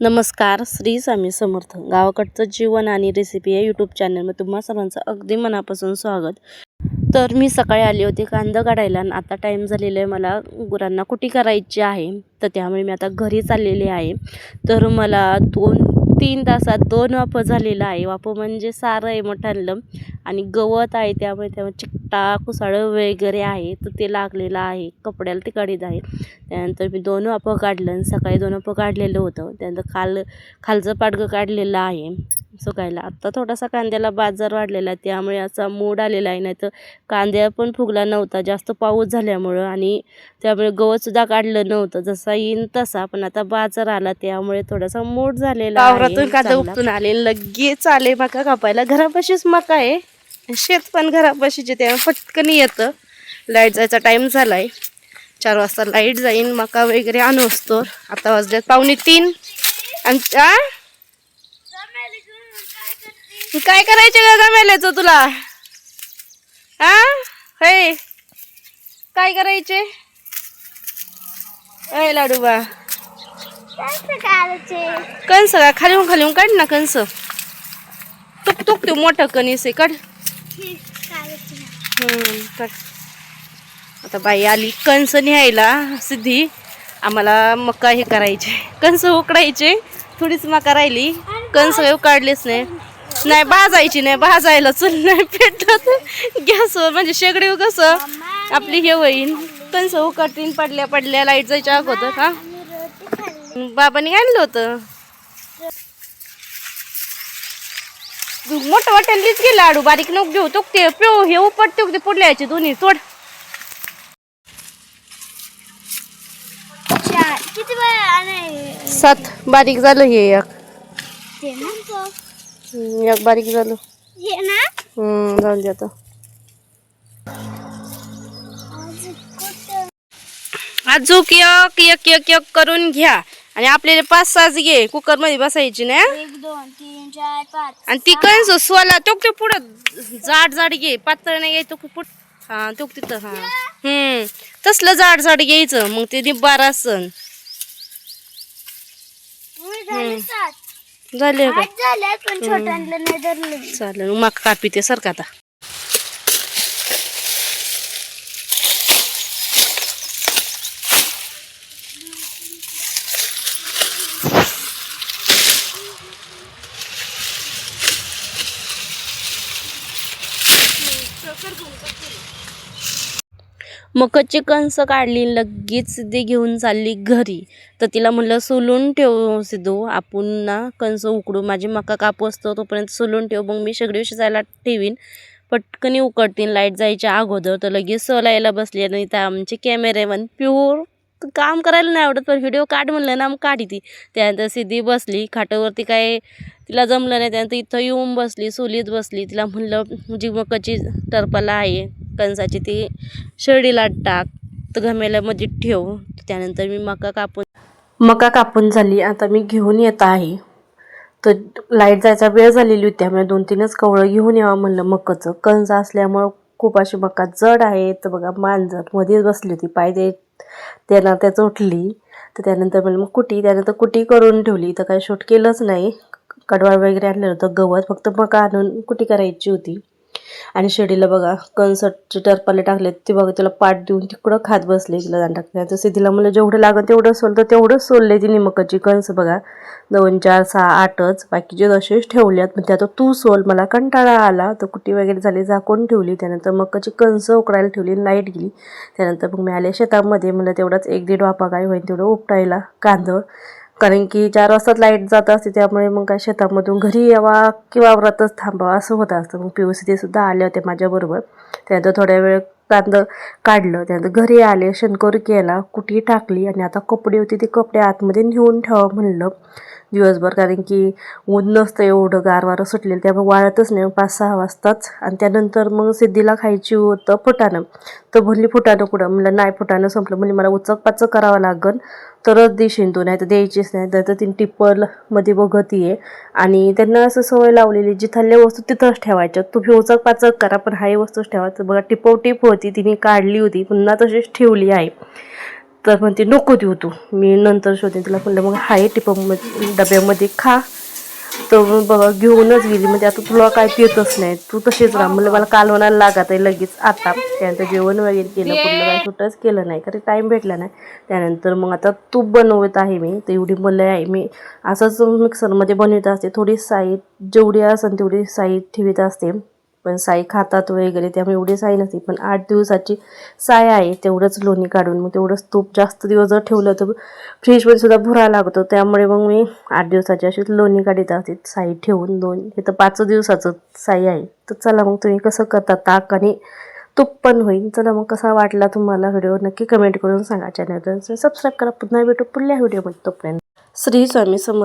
नमस्कार. श्री स्वामी समर्थ. गावाकडचं जीवन आणि रेसिपी या यूट्यूब चॅनलमध्ये तुम्हा सर्वांचं अगदी मनापासून स्वागत. तर मी सकाळी आली होती कांदा काढायला आणि आता टाईम झालेला आहे, मला गुरांना कुटी करायची आहे. तर त्यामुळे मी आता घरी चाललेले आहे. तर मला 2-3 तासात 2 वाफं झालेलं आहे. वाफं म्हणजे सारं आहे मोठ्यानं आणि गवत आहे, त्यामुळे चिकटा कुसाळं वगैरे आहे, तर ते लागलेलं आहे, कपड्याला तिकडीत आहे. त्यानंतर मी 2 वाफं काढलं आणि सकाळी 2 वाफं काढलेलं होतं. त्यानंतर खालचं पाडगं काढलेलं आहे सुकायला. आत्ता थोडासा कांद्याला बाजार वाढलेला आहे, त्यामुळे असा मूड आलेला आहे. नाहीतर कांद्या पण फुगला नव्हता जास्त पाऊस झाल्यामुळं, आणि त्यामुळे गवतसुद्धा काढलं नव्हतं. जसा येईन तसा, पण आता बाजार आला त्यामुळे थोडासा मूड झालेला आहे. वावरातून कांदा उपटून आले, लगेच आले मका कापायला. घरापाशीच मका आहे, शेत पण घरापाशीचे, त्यामुळे पटकन येतं. लाईट जायचा टाईम झाला आहे, 4 वाजता लाईट जाईन. मका वगैरे आणू असतो. आता वाजले 2:45. आमच्या काय करायचे का गमेल्याचं तुला? हे काय करायचे? लाडूबा कंस का खाली काढ ना, कंस तुक तुक ते मोठं कणीस आहे, काढ. काढ. आता बाई आली कंस न्यायला. सिद्धी आम्हाला मका हे करायचे, कंस उकडायचे. थोडीच मका राहिली, कंस काही काढलेच नाही. भाजायची नाही, भाजायला चूल नाही पेटत गॅसवर, म्हणजे शेगडी कसं आपली हे होईन. कंस उकडतीन पडल्या लाईट जायच्या अगोदर. हा, बाबांनी आणलं होतं. मोठं वाटेलच गेला लाडू, बारीक नको घेऊ. तो ते पिऊ हे उपटते, पुढल्याचे दोन्ही तोड. किती वेळ 7 बारीक झालं हे एक बारीक झालं. जाऊन दे आता. अजूक एक करून घ्या, आणि आपल्याला 5-6 घे. कुकर मध्ये बसायची ना, 1 2 3 4 5. आणि ती कंस सोला तो पुढं जाड घे, पातळ नाही घ्यायचं. हा तो तिथं. हा तसलं जाड घ्यायचं, मग ते निब्बार असन. झाले का? चालेल, मग कापी ते सारखं आता. मकाची कंस काढली, लगेच सिद्धी घेऊन चालली घरी. तर तिला म्हणलं सोलून ठेव सिद्धू, आपण ना कंस उकडू. माझी मका कापू असतो तोपर्यंत सोलून ठेव, मग मी शेगडी शिजायला ठेवीन, पटकनी उकडतीन लाईट जायच्या अगोदर. तर लगेच सोलायला बसली. आणि तर आमचे कॅमेरेमन प्युअर काम करायला नाही आवडत, पण व्हिडिओ काढ म्हणलं ना, मग काढी ती. त्यानंतर सिद्धी बसली खाटावरती, काय तिला जमलं नाही. त्यानंतर इथं येऊन बसली, सोलीत बसली. तिला म्हणलं जी मकाची टरपाला आहे कंसाची, ती शेळीला टाक, तर घमेल्यामध्ये ठेव. त्यानंतर मी मका कापून झाली. आता मी घेऊन येत आहे. तर लाईट जायचा वेळ झालेली होती, त्यामुळे 2-3च कवळं घेऊन यावं म्हणलं. मकाचं कंस असल्यामुळं खूप अशी मका जड आहे. तर बघा, मांजर मध्येच बसली होती, पाय त्याला त्याच उठली. तर त्यानंतर मग त्यानंतर कुटी करून ठेवली. तर काही शूट केलंच नाही. कडवाळ वगैरे आणलं होतं, गवत फक्त मका आणून कुटी करायची होती. आणि शेडीला बघा कंसचे टरपाले टाकले, ते बघा तिला पाठ देऊन तिकडं खात बसले. तिला दाण टाकले. तर सिद्धीला म्हणलं जेवढं लागेल तेवढं सोल, तर तेवढंच सोलले तिने मकाची कंस. बघा 2 4 6 8च, बाकीचे तसेच ठेवल्यात. पण ते आता तू सोल, मला कंटाळा आला. तर कुटी वगैरे झाली, झाकून ठेवली. त्यानंतर मकाची कंस उकडायला ठेवली, लाईट गेली. त्यानंतर मग मी आले शेतामध्ये. म्हणलं तेवढाच 1-1.5 वाफा काय होईल तेवढं उपटायला कांदं, कारण की 4 वाजताच लाईट जात असते, त्यामुळे मग काय शेतामधून घरी यावा किंवा वावरातच थांबावा असं होत असतं. मग POC ते सुद्धा आले होते माझ्याबरोबर. त्यानंतर थोड्या वेळ कांदं काढलं. त्यानंतर घरी आले, शंकर केला, कुटी टाकली. आणि आता कपडे होते, ते कपडे आतमध्ये नेऊन ठेवा म्हणलं दिवसभर, कारण की ऊन नसतं एवढं, गारवारं सुटलेलं, त्यामुळे वाळतच नाही 5-6 वाजताच. आणि त्यानंतर मग सिद्धीला खायची होतं फुटाणं. तर म्हणली फुटाणं कुठं? म्हणलं नाही, फुटाणं संपलं. म्हणजे मला उचक पाचक करावं लागेल तरच देशील तू, नाही तर द्यायचीच नाही. तर तीन टिप्परमध्ये बघत आहे. आणि त्यांना असं सवय लावलेली, जिथल्या वस्तू तिथंच ठेवायच्या. तुम्ही उचक पाचक करा, पण हाही वस्तूच ठेवा. तर बघा टिप होती, तिने काढली होती, पुन्हा तशीच ठेवली आहे. तर म्हणते नको देऊ तू. मी नंतर शोधेन तिला. म्हणलं मग हाय टिपमध्ये डब्यामध्ये खा. तर मग बघा घेऊनच गेली. म्हणजे आता तुला काय देतच नाही, तू तशीच राहा. म्हणलं मला कालवणाला लागत आहे लगेच आता. त्यानंतर जेवण वगैरे केलं, कुठलं काय सुटच केलं नाही कारण टाईम भेटला नाही. त्यानंतर मग आता तूप बनवत आहे मी. तर एवढी मलाई आहे, मी असंच मिक्सरमध्ये बनवत असते. थोडी साई जेवढी असेल तेवढी साई ठेवत असते. पण साई खातात वगैरे त्यामुळे एवढी साई नसते. पण 8 दिवसाची साय आहे, तेवढंच लोणी काढून मग तेवढंच तूप जास्त दिवस जर ठेवलं तर फ्रीजमध्ये सुद्धा भुरा लागतो. त्यामुळे मग मी 8 दिवसाची अशी लोणी काढीत असते साई ठेवून. हे तर 5 दिवसाचं साई आहे. तर चला मग तुम्ही कसं करता, ताक आणि तूप पण होईल. चला मग कसा वाटला तुम्हाला व्हिडिओ नक्की कमेंट करून सांगा. चॅनल सबस्क्राईब करा. पुन्हा भेटू पुढल्या व्हिडिओमध्ये. तोपर्यंत श्री स्वामी समर्थ.